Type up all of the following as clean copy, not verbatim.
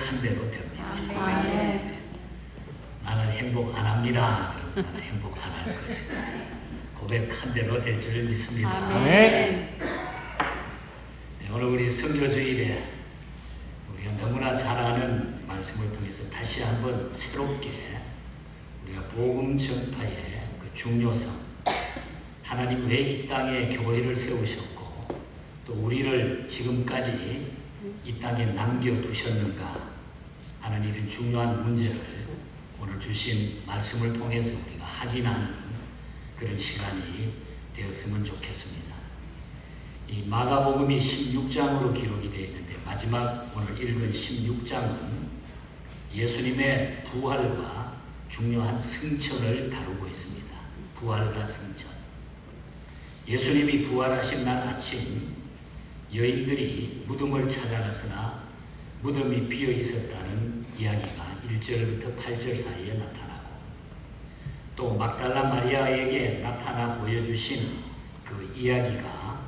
고백한 대로 됩니다. 아멘. 나는 행복 안 합니다. 그러면 나는 행복 안 할 것이다. 고백한 대로 될 줄 믿습니다. 아멘. 네, 오늘 우리 선교주일에 우리가 너무나 잘 아는 말씀을 통해서 다시 한번 새롭게 우리가 복음 전파의 그 중요성, 하나님 왜 이 땅에 교회를 세우셨고 또 우리를 지금까지 이 땅에 남겨두셨는가 하는 이런 중요한 문제를 오늘 주신 말씀을 통해서 우리가 확인하는 그런 시간이 되었으면 좋겠습니다. 이 마가복음이 16장으로 기록이 되어 있는데 마지막 오늘 읽은 16장은 예수님의 부활과 중요한 승천을 다루고 있습니다. 부활과 승천. 예수님이 부활하신 날 아침 여인들이 무덤을 찾아갔으나 무덤이 비어 있었다는 이야기가 1절부터 8절 사이에 나타나고 또 막달라 마리아에게 나타나 보여주신 그 이야기가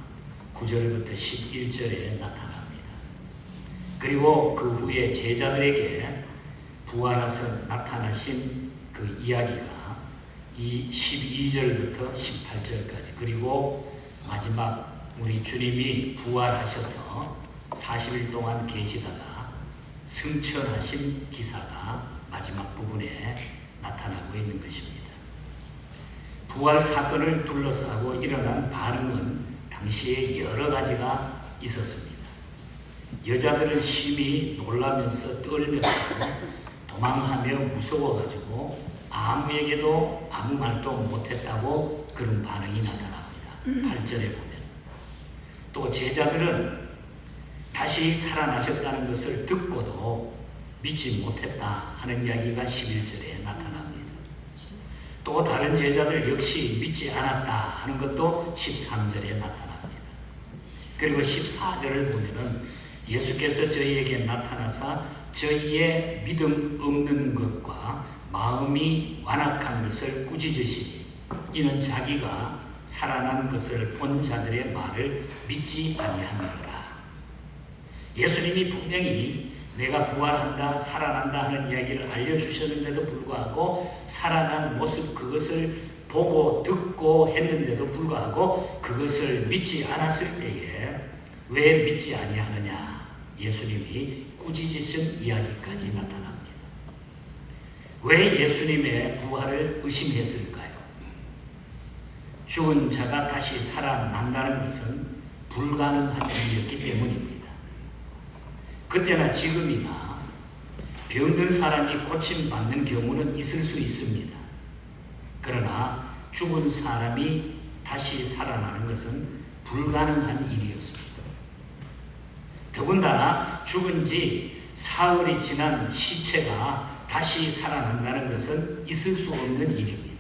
9절부터 11절에 나타납니다. 그리고 그 후에 제자들에게 부활하셔 나타나신 그 이야기가 이 12절부터 18절까지 그리고 마지막 우리 주님이 부활하셔서 40일 동안 계시다가 승천하신 기사가 마지막 부분에 나타나고 있는 것입니다. 부활 사건을 둘러싸고 일어난 반응은 당시에 여러 가지가 있었습니다. 여자들은 심히 놀라면서 떨면서 도망하며 무서워가지고 아무에게도 아무 말도 못했다고 그런 반응이 나타납니다. 8절에 보면 또 제자들은 다시 살아나셨다는 것을 듣고도 믿지 못했다 하는 이야기가 11절에 나타납니다. 또 다른 제자들 역시 믿지 않았다 하는 것도 13절에 나타납니다. 그리고 14절을 보면은 예수께서 저희에게 나타나사 저희의 믿음 없는 것과 마음이 완악한 것을 꾸짖으시니 이는 자기가 살아난 것을 본 자들의 말을 믿지 아니함이로라. 예수님이 분명히 내가 부활한다, 살아난다 하는 이야기를 알려주셨는데도 불구하고 살아난 모습 그것을 보고 듣고 했는데도 불구하고 그것을 믿지 않았을 때에 왜 믿지 아니하느냐 예수님이 꾸짖으신 이야기까지 나타납니다. 왜 예수님의 부활을 의심했을까요? 죽은 자가 다시 살아난다는 것은 불가능한 일이었기 때문입니다. 그때나 지금이나 병든 사람이 고침받는 경우는 있을 수 있습니다. 그러나 죽은 사람이 다시 살아나는 것은 불가능한 일이었습니다. 더군다나 죽은 지 사흘이 지난 시체가 다시 살아난다는 것은 있을 수 없는 일입니다.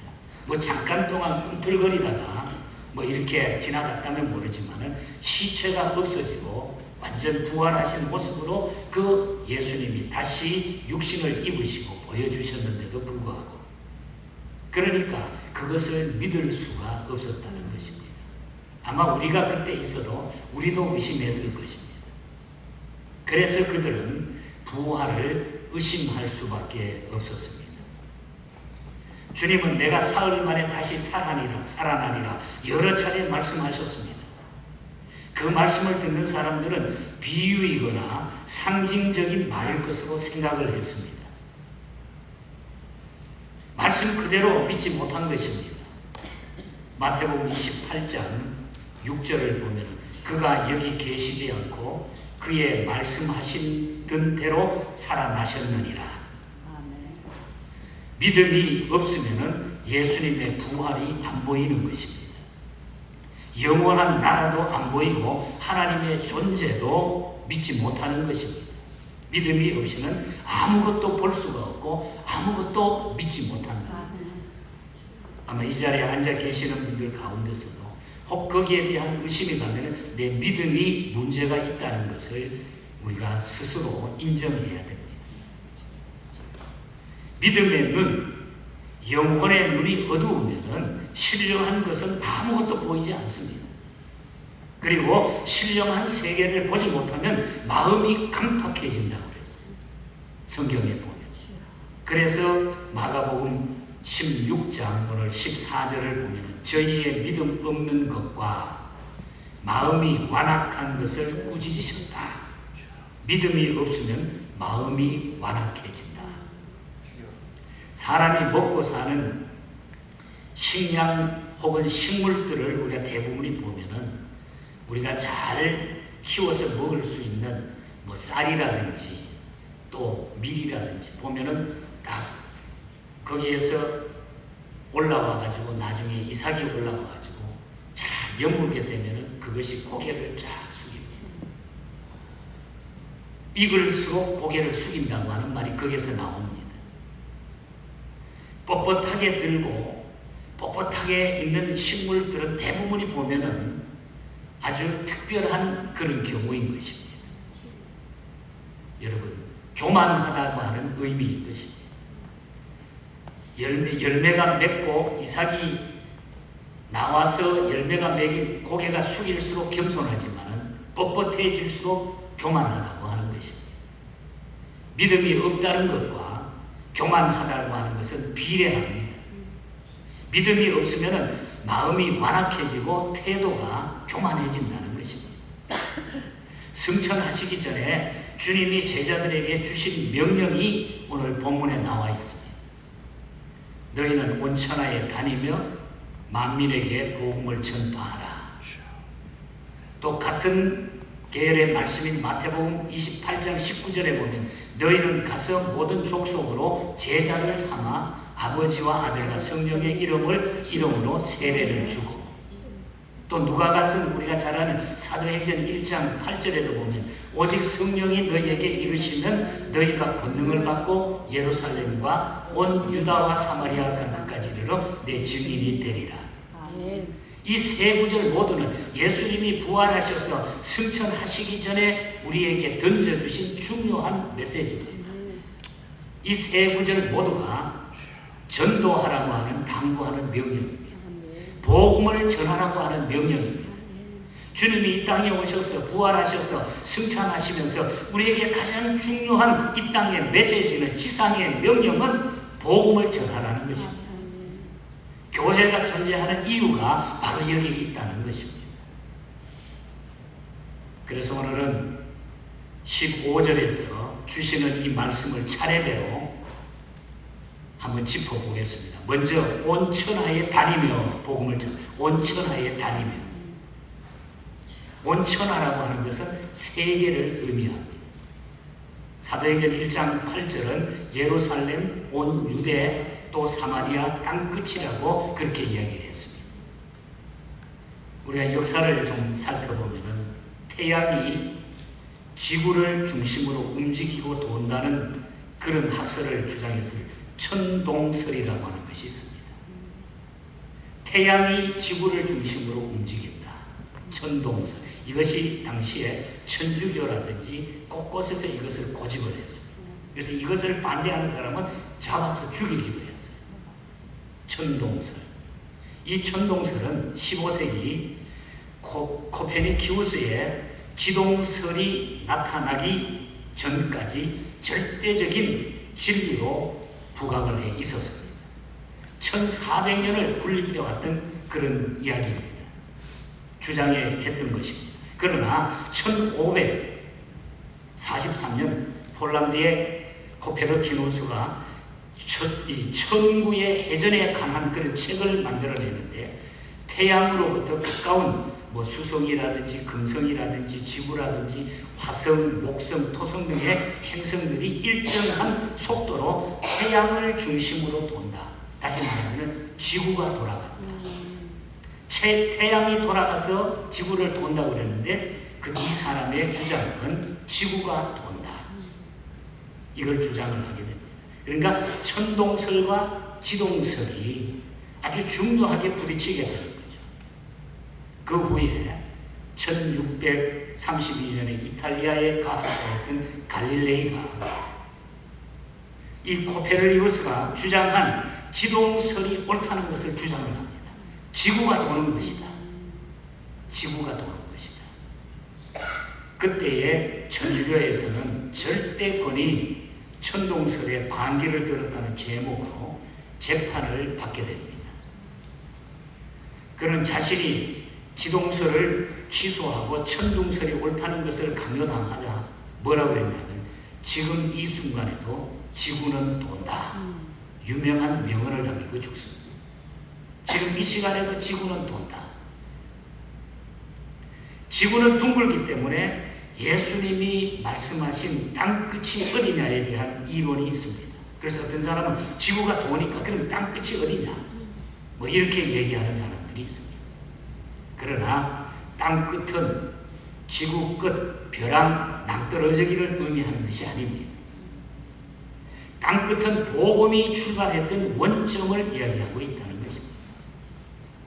뭐 잠깐 동안 꿈틀거리다가 뭐 이렇게 지나갔다면 모르지만은 시체가 없어지고 완전 부활하신 모습으로 그 예수님이 다시 육신을 입으시고 보여주셨는데도 불구하고 그러니까 그것을 믿을 수가 없었다는 것입니다. 아마 우리가 그때 있어도 우리도 의심했을 것입니다. 그래서 그들은 부활을 의심할 수밖에 없었습니다. 주님은 내가 사흘 만에 다시 살아나리라 여러 차례 말씀하셨습니다. 그 말씀을 듣는 사람들은 비유이거나 상징적인 말일 것으로 생각을 했습니다. 말씀 그대로 믿지 못한 것입니다. 마태복음 28장 6절을 보면 그가 여기 계시지 않고 그의 말씀하신 대로 살아나셨느니라. 아멘. 믿음이 없으면 예수님의 부활이 안 보이는 것입니다. 영원한 나라도 안 보이고 하나님의 존재도 믿지 못하는 것입니다. 믿음이 없이는 아무것도 볼 수가 없고 아무것도 믿지 못한다. 아마 이 자리에 앉아 계시는 분들 가운데서도 혹 거기에 대한 의심이 가면 내 믿음이 문제가 있다는 것을 우리가 스스로 인정해야 됩니다. 믿음의 눈, 영혼의 눈이 어두우면 신령한 것은 아무것도 보이지 않습니다. 그리고 신령한 세계를 보지 못하면 마음이 강팍해진다고 그랬어요. 성경에 보면. 그래서 마가복음 16장 오늘 14절을 보면 저희의 믿음 없는 것과 마음이 완악한 것을 꾸짖으셨다. 믿음이 없으면 마음이 완악해진다. 사람이 먹고 사는 식량 혹은 식물들을 우리가 대부분이 보면은 우리가 잘 키워서 먹을 수 있는 뭐 쌀이라든지 또 밀이라든지 보면은 딱 거기에서 올라와 가지고 나중에 이삭이 올라와 가지고 잘 여물게 되면은 그것이 고개를 쫙 숙입니다. 익을수록 고개를 숙인다고 하는 말이 거기에서 나옵니다. 뻣뻣하게 들고 뻣뻣하게 있는 식물들은 대부분이 보면은 아주 특별한 그런 경우인 것입니다. 여러분, 교만하다고 하는 의미인 것입니다. 열매가 맺고 이삭이 나와서 열매가 맺긴 고개가 숙일수록 겸손하지만 뻣뻣해질수록 교만하다고 하는 것입니다. 믿음이 없다는 것과 교만하다고 하는 것은 비례합니다. 믿음이 없으면 마음이 완악해지고 태도가 교만해진다는 것입니다. 승천하시기 전에 주님이 제자들에게 주신 명령이 오늘 본문에 나와 있습니다. 너희는 온 천하에 다니며 만민에게 복음을 전파하라. 또 같은 계열의 말씀인 마태복음 28장 19절에 보면 너희는 가서 모든 족속으로 제자를 삼아 아버지와 아들과 성령의 이름으로 세례를 주고, 또 누가가 쓴 우리가 잘 아는 사도행전 1장 8절에도 보면 오직 성령이 너희에게 이르시면 너희가 권능을 받고 예루살렘과 온 유다와 사마리아 땅끝까지 이르러 내 증인이 되리라. 이 세 구절 모두는 예수님이 부활하셔서 승천하시기 전에 우리에게 던져주신 중요한 메시지입니다. 이 세 구절 모두가 전도하라고 하는 당부하는 명령입니다. 복음을 전하라고 하는 명령입니다. 주님이 이 땅에 오셔서 부활하셔서 승천하시면서 우리에게 가장 중요한 이 땅의 메시지는, 지상의 명령은 복음을 전하라는 것입니다. 교회가 존재하는 이유가 바로 여기에 있다는 것입니다. 그래서 오늘은 15절에서 주시는 이 말씀을 차례대로 한번 짚어보겠습니다. 먼저 온 천하에 다니며 복음을 전하. 온 천하에 다니며. 온 천하라고 하는 것은 세계를 의미합니다. 사도행전 1장 8절은 예루살렘, 온 유대, 또 사마리아 땅끝이라고 그렇게 이야기를 했습니다. 우리가 역사를 좀 살펴보면은 태양이 지구를 중심으로 움직이고 돈다는 그런 학설을 주장했을 천동설이라고 하는 것이 있습니다. 태양이 지구를 중심으로 움직인다. 천동설. 이것이 당시에 천주교라든지 곳곳에서 이것을 고집을 했습니다. 그래서 이것을 반대하는 사람은 잡아서 죽이기도 했어요. 천동설. 이 천동설은 15세기 코페르니쿠스의 지동설이 나타나기 전까지 절대적인 진리로 부각을 해 있었습니다. 1400년을 군림해왔던 그런 이야기입니다. 주장해 했던 것입니다. 그러나 1543년 폴란드의 코페르니쿠스가 천구의 해전에 관한 그런 책을 만들어내는데 태양으로부터 가까운 뭐 수성이라든지 금성이라든지 지구라든지 화성, 목성, 토성 등의 행성들이 일정한 속도로 태양을 중심으로 돈다. 다시 말하면 지구가 돌아간다. 태양이 돌아가서 지구를 돈다고 그랬는데 이 사람의 주장은 지구가 돈다. 이걸 주장을 하게 됩니다. 그러니까 천동설과 지동설이 아주 중요하게 부딪히게 되는 거죠. 그 후에 1632년에 이탈리아의 과학자였던 갈릴레이가 이 코페르니쿠스가 주장한 지동설이 옳다는 것을 주장을 합니다. 지구가 도는 것이다. 지구가 도는 것이다. 그때의 천주교에서는 절대 권위인 천동설에 반기를 들었다는 제목으로 재판을 받게 됩니다. 그는 자신이 지동설을 취소하고 천동설이 옳다는 것을 강요당하자 뭐라고 했냐면 지금 이 순간에도 지구는 돈다. 유명한 명언을 남기고 죽습니다. 지금 이 시간에도 지구는 돈다. 지구는 둥글기 때문에 예수님이 말씀하신 땅끝이 어디냐에 대한 이론이 있습니다. 그래서 어떤 사람은 지구가 도니까 그럼 땅끝이 어디냐? 뭐 이렇게 얘기하는 사람들이 있습니다. 그러나 땅끝은 지구 끝 벼랑 낭떠러지기를 의미하는 것이 아닙니다. 땅끝은 복음이 출발했던 원점을 이야기하고 있다는 것입니다.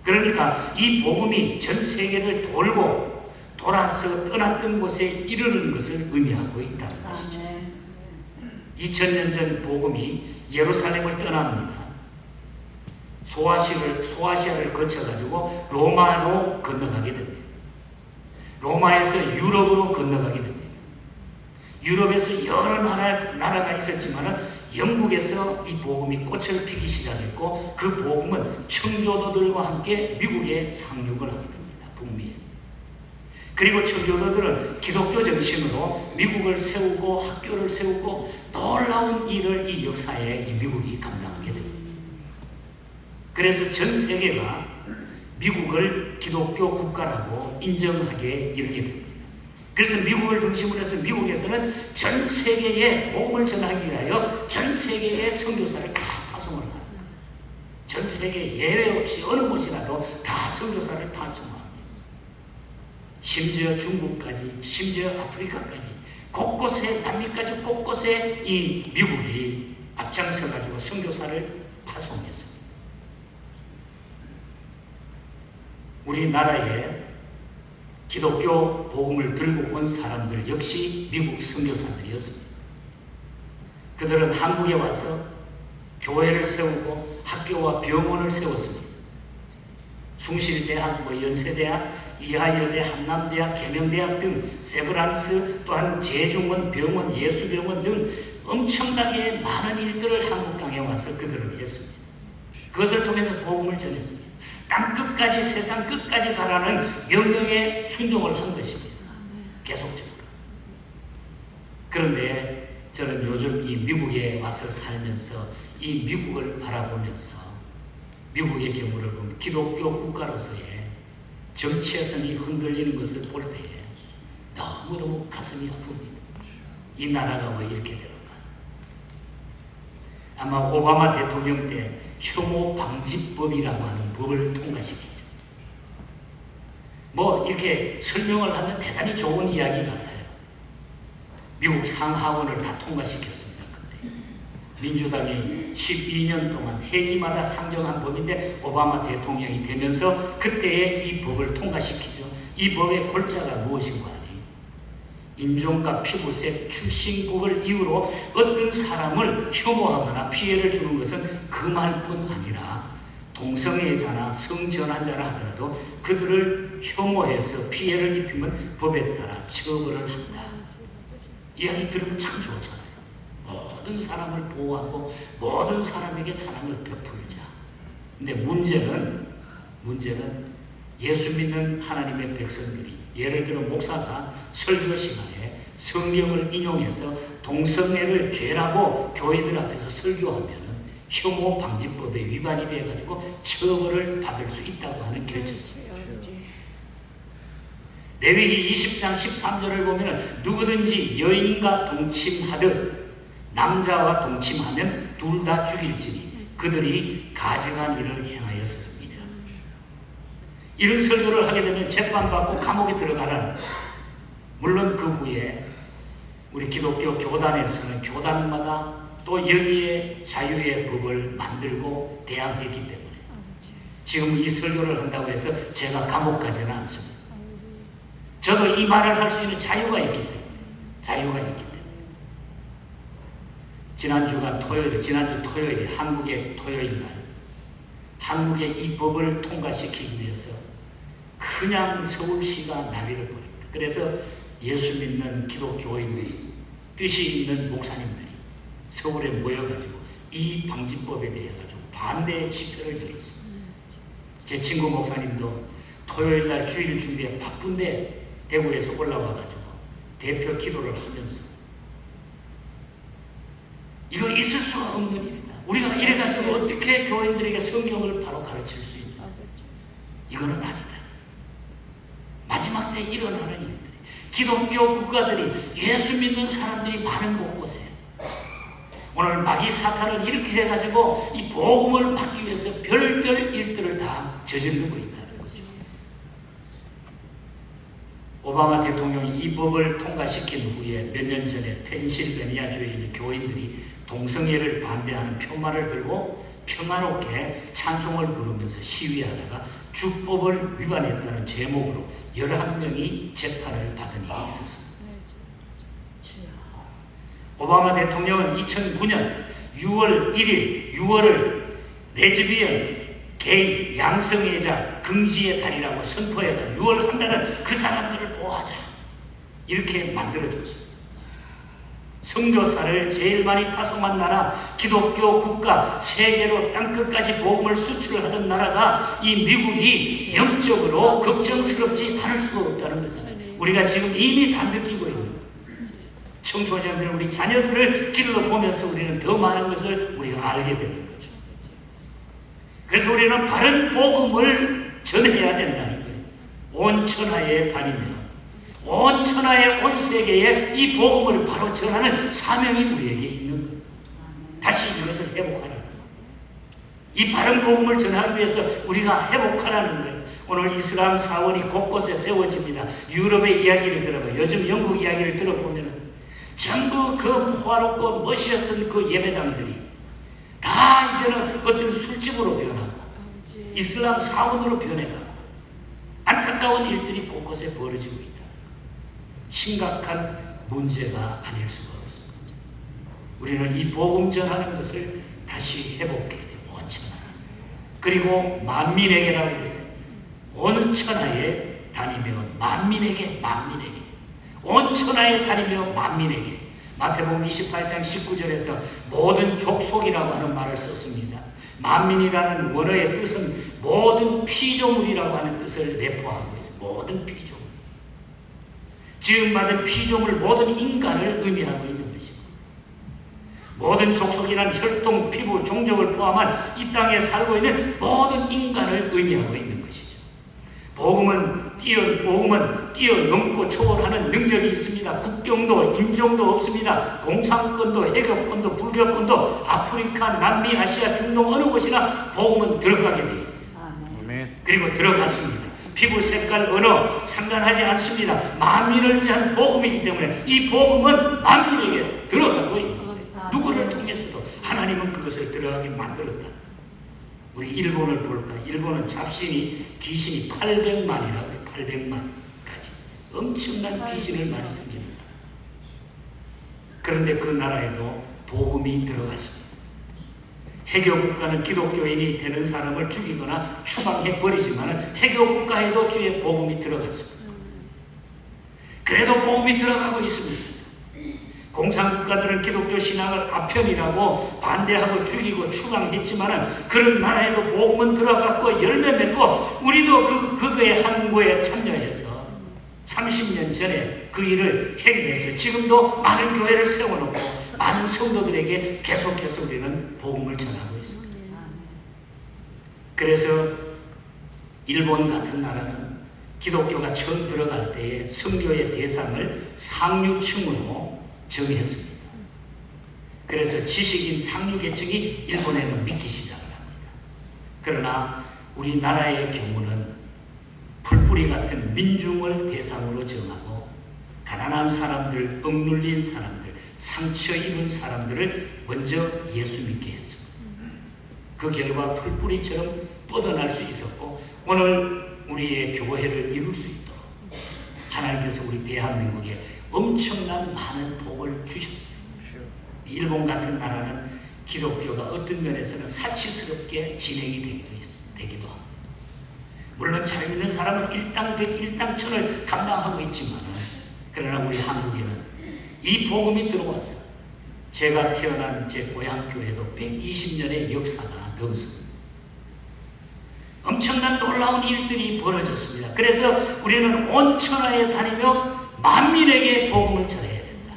그러니까 이 복음이 전 세계를 돌고 돌아서 떠났던 곳에 이르는 것을 의미하고 있다는 것이죠. 2000년 전 복음이 예루살렘을 떠납니다. 소아시아를 거쳐가지고 로마로 건너가게 됩니다. 로마에서 유럽으로 건너가게 됩니다. 유럽에서 여러 나라가 있었지만 영국에서 이 복음이 꽃을 피기 시작했고 그 복음은 청교도들과 함께 미국에 상륙을 하게 됩니다. 북미에. 그리고 청교도들은 기독교 정신으로 미국을 세우고 학교를 세우고 놀라운 일을 이 역사에 이 미국이 감당하게 됩니다. 그래서 전 세계가 미국을 기독교 국가라고 인정하게 이르게 됩니다. 그래서 미국을 중심으로 해서 미국에서는 전 세계에 복음을 전하기 위하여 전 세계의 선교사를 다 파송을 합니다. 전 세계 예외 없이 어느 곳이라도 다 선교사를 파송합니다. 심지어 중국까지, 심지어 아프리카까지, 곳곳에 남미까지 곳곳에 이 미국이 앞장서가지고 선교사를 파송했습니다. 우리나라에 기독교 복음을 들고 온 사람들 역시 미국 선교사들이었습니다. 그들은 한국에 와서 교회를 세우고 학교와 병원을 세웠습니다. 숭실대학, 연세대학, 이하여대, 한남대학, 계명대학 등 세브란스 또한 제중원 병원, 예수병원 등 엄청나게 많은 일들을 한국 땅에 와서 그들은 했습니다. 그것을 통해서 복음을 전했습니다. 땅 끝까지 세상 끝까지 가라는 명령에 순종을 한 것입니다. 계속적으로. 그런데 저는 요즘 이 미국에 와서 살면서 이 미국을 바라보면서 미국의 경우를 보면 기독교 국가로서의 정체성이 흔들리는 것을 볼 때에 너무너무 가슴이 아픕니다. 이 나라가 왜 이렇게 되는가? 아마 오바마 대통령 때 혐오 방지법이라고 하는 법을 통과시켰죠. 이렇게 설명을 하면 대단히 좋은 이야기 같아요. 미국 상하원을 다 통과시켰습니다. 그때 민주당이 12년 동안 회기마다 상정한 법인데 오바마 대통령이 되면서 그때의 이 법을 통과시키죠. 이 법의 골자가 무엇인가 하니 인종과 피부색, 출신국을 이유로 어떤 사람을 혐오하거나 피해를 주는 것은 금할 뿐 아니라 동성애자나 성전환자라 하더라도 그들을 혐오해서 피해를 입히면 법에 따라 처벌을 한다. 이야기 들으면 참 좋잖아요. 모든 사람을 보호하고 모든 사람에게 사랑을 베풀자. 근데 문제는 예수 믿는 하나님의 백성들이 예를 들어 목사가 설교 시간에 성경을 인용해서 동성애를 죄라고 교회들 앞에서 설교하면 혐오 방지법에 위반이 되어가지고 처벌을 받을 수 있다고 하는 결정입니다. 레위기 20장 13절을 보면 누구든지 여인과 동침하듯 남자와 동침하면 둘 다 죽일지니 그들이 가증한 일을 행하였습니다. 이런 설교를 하게 되면 재판받고 감옥에 들어가라는, 물론 그 후에 우리 기독교 교단에서는 교단마다 또 여기에 자유의 법을 만들고 대항했기 때문에 지금 이 설교를 한다고 해서 제가 감옥 가지는 않습니다. 저도 이 말을 할 수 있는 자유가 있기 때문에 지난주 토요일에 한국의 토요일날 한국의 이 법을 통과시키기 위해서 그냥 서울시가 난리를 벌입니다. 그래서 예수 믿는 기독교인들이, 뜻이 있는 목사님들이 서울에 모여가지고 이 방지법에 대해 가지고 반대 집회를 열었습니다. 제 친구 목사님도 토요일 날 주일 준비에 바쁜데 대구에서 올라와가지고 대표 기도를 하면서 이거 있을 수가 없는 일이다. 우리가 이래가지고 어떻게 교인들에게 성경을 바로 가르칠 수 있나? 이거는 아니다. 마지막 때 일어나는 일들. 기독교 국가들이 예수 믿는 사람들이 많은 곳곳에 오늘 마귀 사탄은 이렇게 해가지고 이 복음을 받기 위해서 별별 일들을 다 저지르고 있다는 거죠. 오바마 대통령이 이 법을 통과시킨 후에 몇 년 전에 펜실베니아주에 있는 교인들이 동성애를 반대하는 표말을 들고 평화롭게 찬송을 부르면서 시위하다가 주법을 위반했다는 제목으로 11명이 재판을 받은 일이 있었습니다. 오바마 대통령은 2009년 6월 1일 6월을 레즈비언, 게이, 양성애자 금지의 달이라고 선포해가지고 6월 한 달은 그 사람들을 보호하자 이렇게 만들어줬어요. 선교사를 제일 많이 파송한 나라, 기독교 국가, 세계로 땅끝까지 복음을 수출하던 나라가 이 미국이 영적으로 걱정스럽지 않을 수가 없다는 거잖아요. 우리가 지금 이미 다 느끼고 있는 거예요. 청소년들, 우리 자녀들을 길러보면서 우리는 더 많은 것을 우리가 알게 되는 거죠. 그래서 우리는 바른 복음을 전해야 된다는 거예요. 온 천하에 다니며 온 천하의 온 세계에 이 복음을 바로 전하는 사명이 우리에게 있는 거예요. 다시 이것을 회복하라는 거예요. 이 바른 복음을 전하기 위해서 우리가 회복하라는 거예요. 오늘 이슬람 사원이 곳곳에 세워집니다. 유럽의 이야기를 들어봐요. 요즘 영국 이야기를 들어보면 전부 그 포화롭고 멋있었던 그 예배당들이 다 이제는 어떤 술집으로 변하고 이슬람 사원으로 변해가고 안타까운 일들이 곳곳에 벌어지고 있다. 심각한 문제가 아닐 수가 없습니다. 우리는 이 복음 전하는 것을 다시 회복해야 돼요. 온 천하. 그리고 만민에게라고 했어요. 온 천하에 다니며 만민에게 온 천하에 다니며 만민에게. 마태복음 28장 19절에서 모든 족속이라고 하는 말을 썼습니다. 만민이라는 원어의 뜻은 모든 피조물이라고 하는 뜻을 내포하고 있어요. 모든 피조물. 지음받은 피조물 모든 인간을 의미하고 있는 것입니다. 모든 족속이란 혈통, 피부, 종족을 포함한 이 땅에 살고 있는 모든 인간을 의미하고 있는 것이죠. 복음은 뛰어넘고 초월하는 능력이 있습니다. 국경도 인종도 없습니다. 공산권도 해교권도 불교권도 아프리카, 남미, 아시아, 중동 어느 곳이나 복음은 들어가게 되어 있어요. 아멘. 그리고 들어갔습니다. 피부 색깔, 언어 상관하지 않습니다. 만민을 위한 복음이기 때문에 이 복음은 만민에게 들어가고 있는 거예요. 누구를 통해서도 하나님은 그것을 들어가게 만들었다. 우리 일본을 볼까? 일본은 잡신이 귀신이 800만이라고 해요. 800만까지 엄청난 귀신을 많이 섬기는 나라. 그런데 그 나라에도 복음이 들어갔습니다. 해교 국가는 기독교인이 되는 사람을 죽이거나 추방해 버리지만 해교 국가에도 주의 복음이 들어갔습니다. 그래도 복음이 들어가고 있습니다. 공산국가들은 기독교 신앙을 아편이라고 반대하고 죽이고 추방했지만 그런 나라에도 복음은 들어갔고 열매 맺고 우리도 그거의 항구에 참여해서 30년 전에 그 일을 행해서 지금도 많은 교회를 세워놓고 많은 성도들에게 계속해서 우리는 복음을 전하고 있습니다. 그래서 일본 같은 나라는 기독교가 처음 들어갈 때에 선교의 대상을 상류층으로 정했습니다. 그래서 지식인 상류계층이 일본에는 믿기 시작을 합니다. 그러나 우리나라의 경우는 풀뿌리 같은 민중을 대상으로 정하고 가난한 사람들, 억눌린 사람들, 상처 입은 사람들을 먼저 예수 믿게 했습니다. 그 결과 풀뿌리처럼 뻗어날 수 있었고 오늘 우리의 교회를 이룰 수 있도록 하나님께서 우리 대한민국에 엄청난 많은 복을 주셨어요. 일본 같은 나라는 기독교가 어떤 면에서는 사치스럽게 진행이 되기도 합니다. 물론 잘 믿는 사람은 일당백, 일당천을 감당하고 있지만 그러나 우리 한국에는 이 복음이 들어왔어. 제가 태어난 제 고향 교회도 120년의 역사가 넘습니다. 엄청난 놀라운 일들이 벌어졌습니다. 그래서 우리는 온 천하에 다니며 만민에게 복음을 전해야 된다.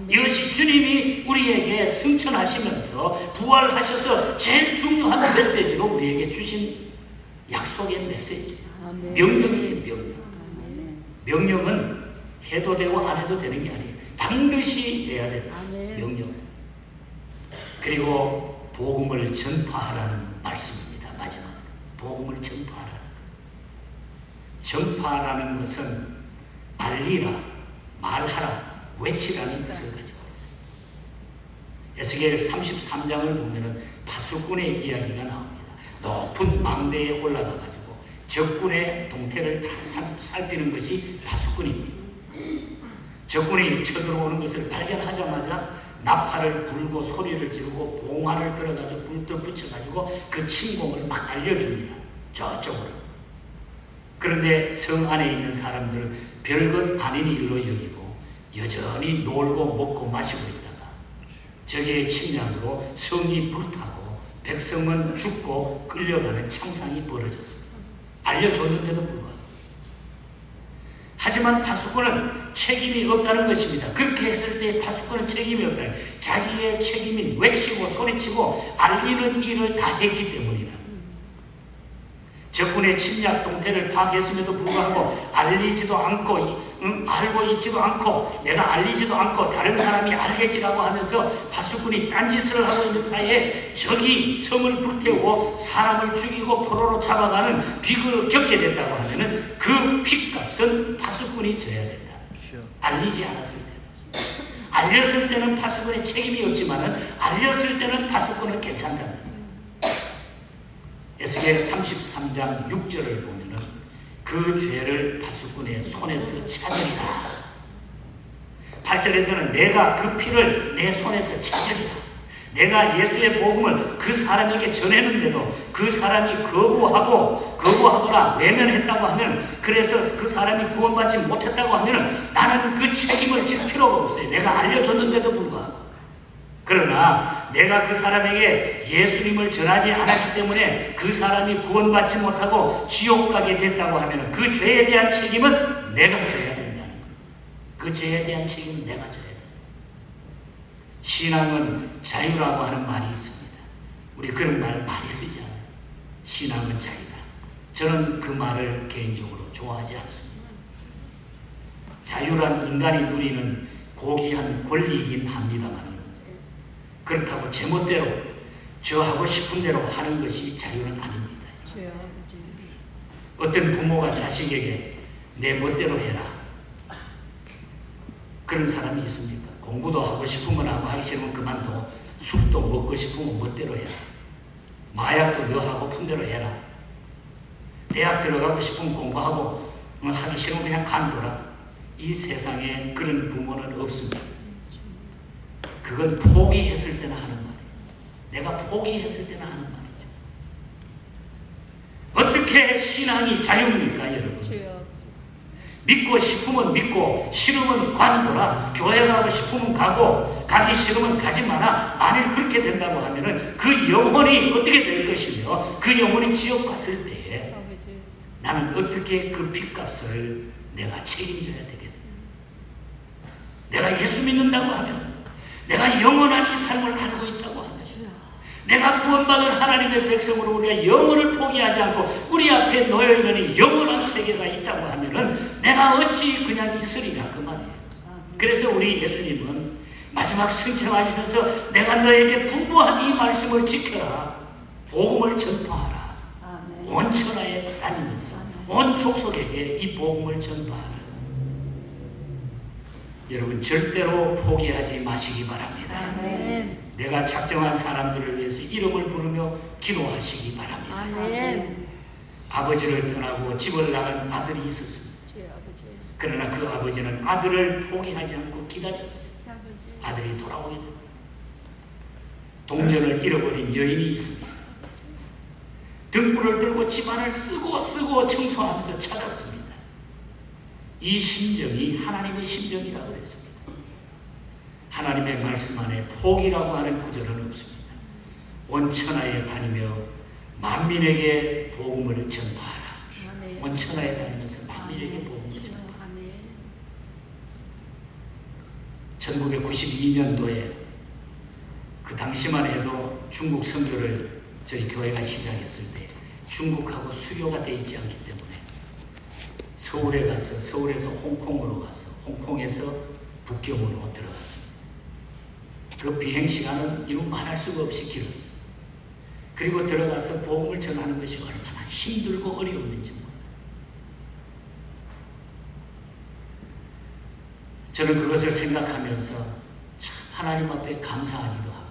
이것이 주님이 우리에게 승천하시면서 부활하셔서 제일 중요한 메시지로 우리에게 주신 약속의 메시지. 명령이에요. 명령. 명령은 해도 되고 안 해도 되는 게 아니에요. 반드시 해야 된다. 명령. 그리고 복음을 전파하라는 말씀입니다. 마지막 복음을 전파하라. 전파하라는 것은 알리라, 말하라, 외치라는 뜻을 가지고 있어요. 에스겔 33장을 보면은 파수꾼의 이야기가 나옵니다. 높은 망대에 올라가 가지고 적군의 동태를 다 살피는 것이 파수꾼입니다. 적군이 쳐들어오는 것을 발견하자마자 나팔을 불고 소리를 지르고 봉화를 들어가지고 불도 붙여가지고 그 침공을 막 알려줍니다. 저쪽으로. 그런데 성 안에 있는 사람들은 별것 아닌 일로 여기고 여전히 놀고 먹고 마시고 있다가 적의 침략으로 성이 불타고 백성은 죽고 끌려가는 참상이 벌어졌습니다. 알려줬는데도 불구하고. 하지만 파수꾼은 책임이 없다는 것입니다. 그렇게 했을 때 파수꾼은 책임이 없다. 자기의 책임인 외치고 소리치고 알리는 일을 다 했기 때문이다. 적군의 침략 동태를 파악했음에도 불구하고 알리지도 않고 알고 있지도 않고 내가 알리지도 않고 다른 사람이 알겠지라고 하면서 파수꾼이 딴짓을 하고 있는 사이에 적이 성을 불태우고 사람을 죽이고 포로로 잡아가는 비극을 겪게 됐다고 하면은 그 핏값은 파수꾼이 져야 된다. 알리지 않았을 때. 알렸을 때는 파수꾼의 책임이 없지만은 알렸을 때는 파수꾼은 괜찮다. 에스겔 33장 6절을 보면은 그 죄를 파수꾼의 손에서 찾으리라. 8절에서는 내가 그 피를 내 손에서 찾으리라. 내가 예수의 복음을 그 사람에게 전했는데도 그 사람이 거부하거나 외면했다고 하면, 그래서 그 사람이 구원받지 못했다고 하면 나는 그 책임을 질 필요가 없어요. 내가 알려줬는데도 불구하고. 그러나 내가 그 사람에게 예수님을 전하지 않았기 때문에 그 사람이 구원받지 못하고 지옥 가게 됐다고 하면 그 죄에 대한 책임은 내가 져야 된다는 거예요. 그 죄에 대한 책임은 내가 져야 된다. 신앙은 자유라고 하는 말이 있습니다. 우리 그런 말 많이 쓰지 않아요. 신앙은 자유다. 저는 그 말을 개인적으로 좋아하지 않습니다. 자유란 인간이 누리는 고귀한 권리이긴 합니다만 그렇다고 제멋대로 저 하고 싶은 대로 하는 것이 자유는 아닙니다. 어떤 부모가 자식에게 내 멋대로 해라. 그런 사람이 있습니까? 공부도 하고 싶은 건 하고 하기 싫으면 그만둬. 술도 먹고 싶으면 멋대로 해라. 마약도 너 하고픈 대로 해라. 대학 들어가고 싶으면 공부하고 하기 싫으면 그냥 간둬라. 이 세상에 그런 부모는 없습니다. 그건 포기했을 때나 하는 말이에요. 내가 포기했을 때나 하는 말이죠. 어떻게 신앙이 자유입니까, 여러분? 믿고 싶으면 믿고 싫으면 관둬라. 교회 가고 싶으면 가고 가기 싫으면 가지 마라. 만일 그렇게 된다고 하면은 그 영혼이 어떻게 될 것이며 그 영혼이 지옥 갔을 때에 나는 어떻게 그 핏값을 내가 책임져야 되겠다. 내가 예수 믿는다고 하면, 내가 영원한 이 삶을 알고 있다고 하면, 내가 구원받은 하나님의 백성으로 우리가 영혼을 포기하지 않고 우리 앞에 놓여있는 영원한 세계가 있다고 하면은 내가 어찌 그냥 있으리냐 그 말이에요. 그래서 우리 예수님은 마지막 승천하시면서 내가 너에게 분부한 이 말씀을 지켜라. 복음을 전파하라. 온 천하에 다니면서 온 족속에게 이 복음을 전파하라. 여러분 절대로 포기하지 마시기 바랍니다. 아멘. 내가 작정한 사람들을 위해서 이름을 부르며 기도하시기 바랍니다. 아멘. 아버지를 떠나고 집을 나간 아들이 있었습니다. 그러나 그 아버지는 아들을 포기하지 않고 기다렸어요. 아들이 돌아오게 됩니다. 동전을 잃어버린 여인이 있습니다. 등불을 들고 집안을 쓰고 청소하면서 찾았습니다. 이 심정이 하나님의 심정이라고 그랬습니다. 하나님의 말씀 안에 포기라고 하는 구절은 없습니다. 온 천하에 다니며 만민에게 복음을 전파하라. 아멘. 온 천하에 다니면서 만민에게 복음을 전파하라. 아멘. 1992년도에 그 당시만 해도 중국 선교를 저희 교회가 시작했을 때 중국하고 수교가 돼 있지 않기 때문에 서울에 가서 서울에서 홍콩으로 가서 홍콩에서 북경으로 들어갔습니다. 그 비행 시간은 이루 말할 수가 없이 길었어요. 그리고 들어가서 복음을 전하는 것이 얼마나 힘들고 어려웠는지 몰라요. 저는 그것을 생각하면서 참 하나님 앞에 감사하기도 하고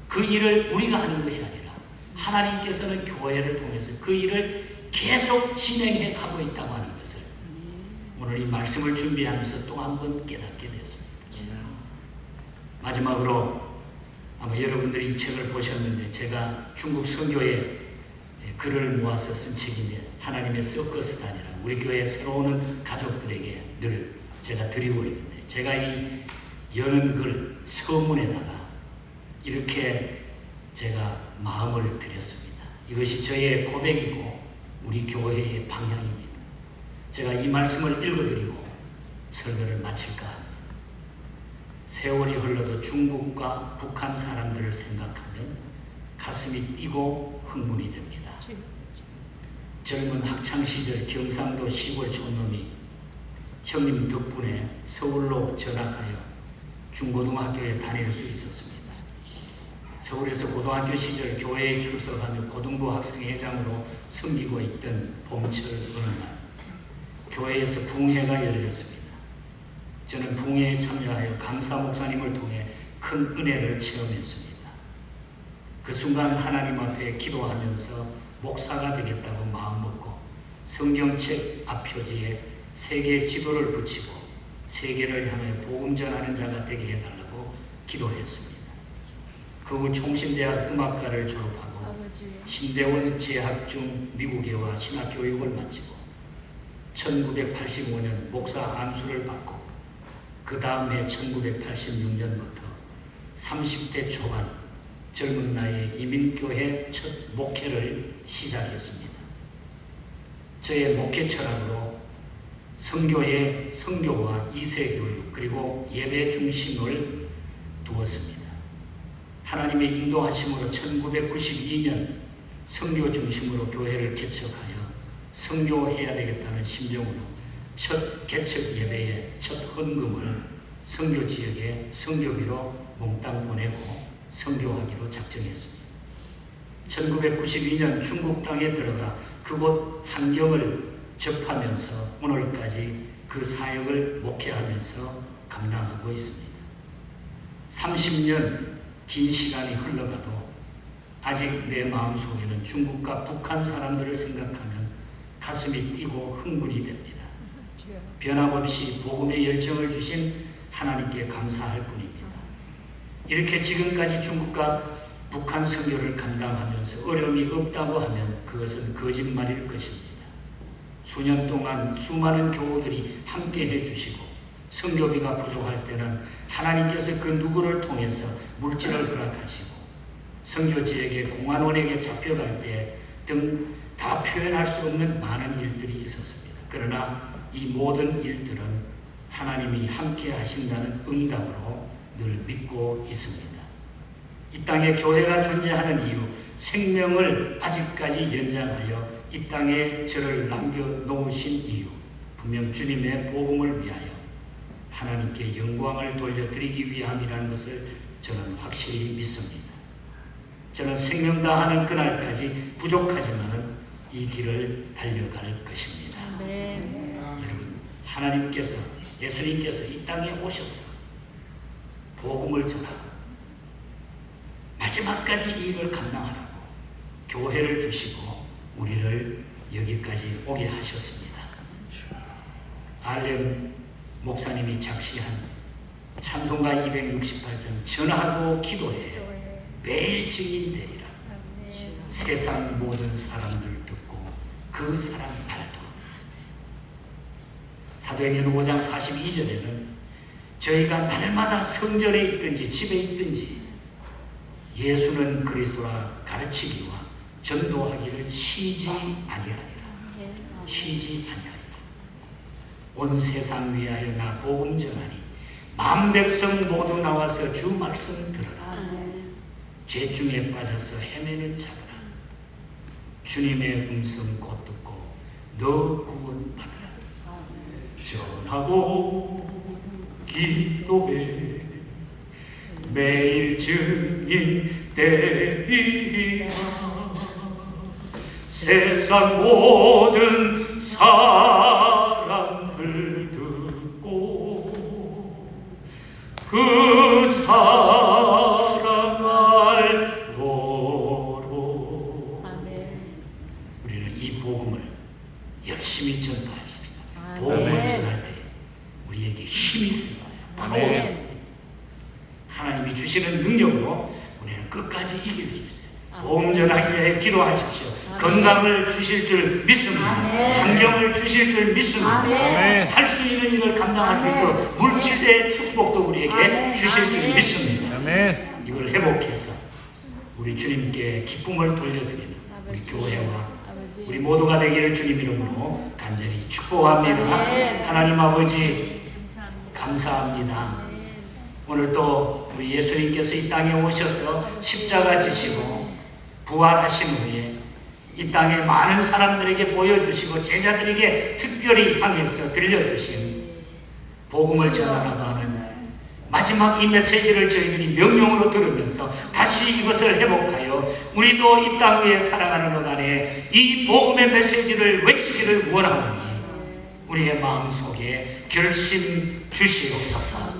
그 일을 우리가 하는 것이 아니라 하나님께서는 교회를 통해서 그 일을 계속 진행해 가고 있다고 하는 것을 오늘 이 말씀을 준비하면서 또 한 번 깨닫게 됐습니다. 마지막으로 아마 여러분들이 이 책을 보셨는데 제가 중국 선교에 글을 모아서 쓴 책인데 하나님의 서커스단이라는 우리 교회 새로 오는 가족들에게 늘 제가 드리고 있는데 제가 이 여는 글 서문에다가 이렇게 제가 마음을 드렸습니다. 이것이 저의 고백이고 우리 교회의 방향입니다. 제가 이 말씀을 읽어드리고 설교를 마칠까 합니다. 세월이 흘러도 중국과 북한 사람들을 생각하면 가슴이 뛰고 흥분이 됩니다. 젊은 학창시절 경상도 시골 촌놈이 형님 덕분에 서울로 전학하여 중고등학교에 다닐 수 있었습니다. 서울에서 고등학교 시절 교회에 출석하며 고등부 학생회장으로 섬기고 있던 봄철 어느 날 교회에서 붕회가 열렸습니다. 저는 붕회에 참여하여 강사 목사님을 통해 큰 은혜를 체험했습니다. 그 순간 하나님 앞에 기도하면서 목사가 되겠다고 마음먹고 성경책 앞표지에 세계 지도를 붙이고 세계를 향해 복음 전하는 자가 되게 해달라고 기도했습니다. 그 후 총신대학 음악과를 졸업하고 신대원 재학 중 미국에 와 신학교육을 마치고 1985년 목사 안수를 받고 그 다음에 1986년부터 30대 초반 젊은 나이에 이민교회 첫 목회를 시작했습니다. 저의 목회 철학으로 선교의 선교와 이세교육 그리고 예배 중심을 두었습니다. 하나님의 인도하심으로 1992년 선교 중심으로 교회를 개척하여 선교해야 되겠다는 심정으로 첫 개척 예배에 첫 헌금을 선교 지역에 선교비로 몽땅 보내고 선교하기로 작정했습니다. 1992년 중국 땅에 들어가 그곳 환경을 접하면서 오늘까지 그 사역을 목회하면서 감당하고 있습니다. 30년 긴 시간이 흘러가도 아직 내 마음속에는 중국과 북한 사람들을 생각하면 가슴이 뛰고 흥분이 됩니다. 변함없이 복음의 열정을 주신 하나님께 감사할 뿐입니다. 이렇게 지금까지 중국과 북한 선교를 감당하면서 어려움이 없다고 하면 그것은 거짓말일 것입니다. 수년 동안 수많은 교우들이 함께 해주시고 선교비가 부족할 때는 하나님께서 그 누구를 통해서 물질을 허락하시고 선교지에게 공안원에게 잡혀갈 때 등 다 표현할 수 없는 많은 일들이 있었습니다. 그러나 이 모든 일들은 하나님이 함께 하신다는 응답으로 늘 믿고 있습니다. 이 땅에 교회가 존재하는 이유, 생명을 아직까지 연장하여 이 땅에 저를 남겨놓으신 이유, 분명 주님의 복음을 위하여 하나님께 영광을 돌려드리기 위함이라는 것을 저는 확실히 믿습니다. 저는 생명 다하는 그날까지 부족하지만 이 길을 달려갈 것입니다. 아멘. 여러분, 하나님께서 예수님께서 이 땅에 오셔서 복음을 전하고 마지막까지 이 일을 감당하라고 교회를 주시고 우리를 여기까지 오게 하셨습니다. 알렘 목사님이 작시한 찬송가 268장 전하고 기도해 매일 증인되리라. 세상 모든 사람들 듣고 그 사람 알도록. 사도행전 5장 42절에는 저희가 날마다 성전에 있든지 집에 있든지 예수는 그리스도라 가르치기와 전도하기를 쉬지 아니하리라. 쉬지 아니하리라. 온 세상 위하여 나 복음 전하니 만 백성 모두 나와서 주 말씀 들으라. 죄 중에 빠져서 헤매는 자들아, 주님의 음성 곧 듣고 너 구원 받으라. 전하고 기도해 매일 증인 되리라. 세상 모든 사람들 듣고 그 사랑 알도록 우리는 이 복음을 열심히 전파하십니다. 복음을 전할 때 우리에게 힘이 있어요. 파워가 있어요. 하나님이 주시는 능력으로 우리는 끝까지 이길 수 있어요. 복음 전하기 위해 기도하십시오. 건강을 주실 줄 믿습니다. 환경을 주실 줄 믿습니다. 할 수 있는 일을 감당할 수 있도록 물질의 축복도 우리에게 주실 줄 믿습니다. 이걸 회복해서 우리 주님께 기쁨을 돌려드리는 우리 교회와 우리 모두가 되기를 주님 이름으로 간절히 축복합니다. 하나님 아버지 감사합니다. 오늘 또 우리 예수님께서 이 땅에 오셔서 십자가 지시고 부활하신 후에 이 땅에 많은 사람들에게 보여주시고 제자들에게 특별히 향해서 들려주신 복음을 전하라는 마지막 이 메시지를 저희들이 명령으로 들으면서 다시 이것을 회복하여 우리도 이 땅 위에 살아가는 동안에 이 복음의 메시지를 외치기를 원하오니 우리의 마음속에 결심 주시옵소서.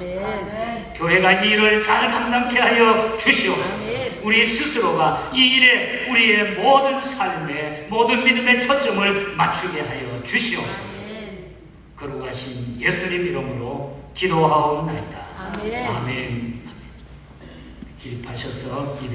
교회가 이 일을 잘 감당케 하여 주시옵소서. 우리 스스로가 이 일에 우리의 모든 삶에 모든 믿음의 초점을 맞추게 하여 주시옵소서. 거룩하신 예수님 이름으로 기도하옵나이다. 아멘. 기립하셔서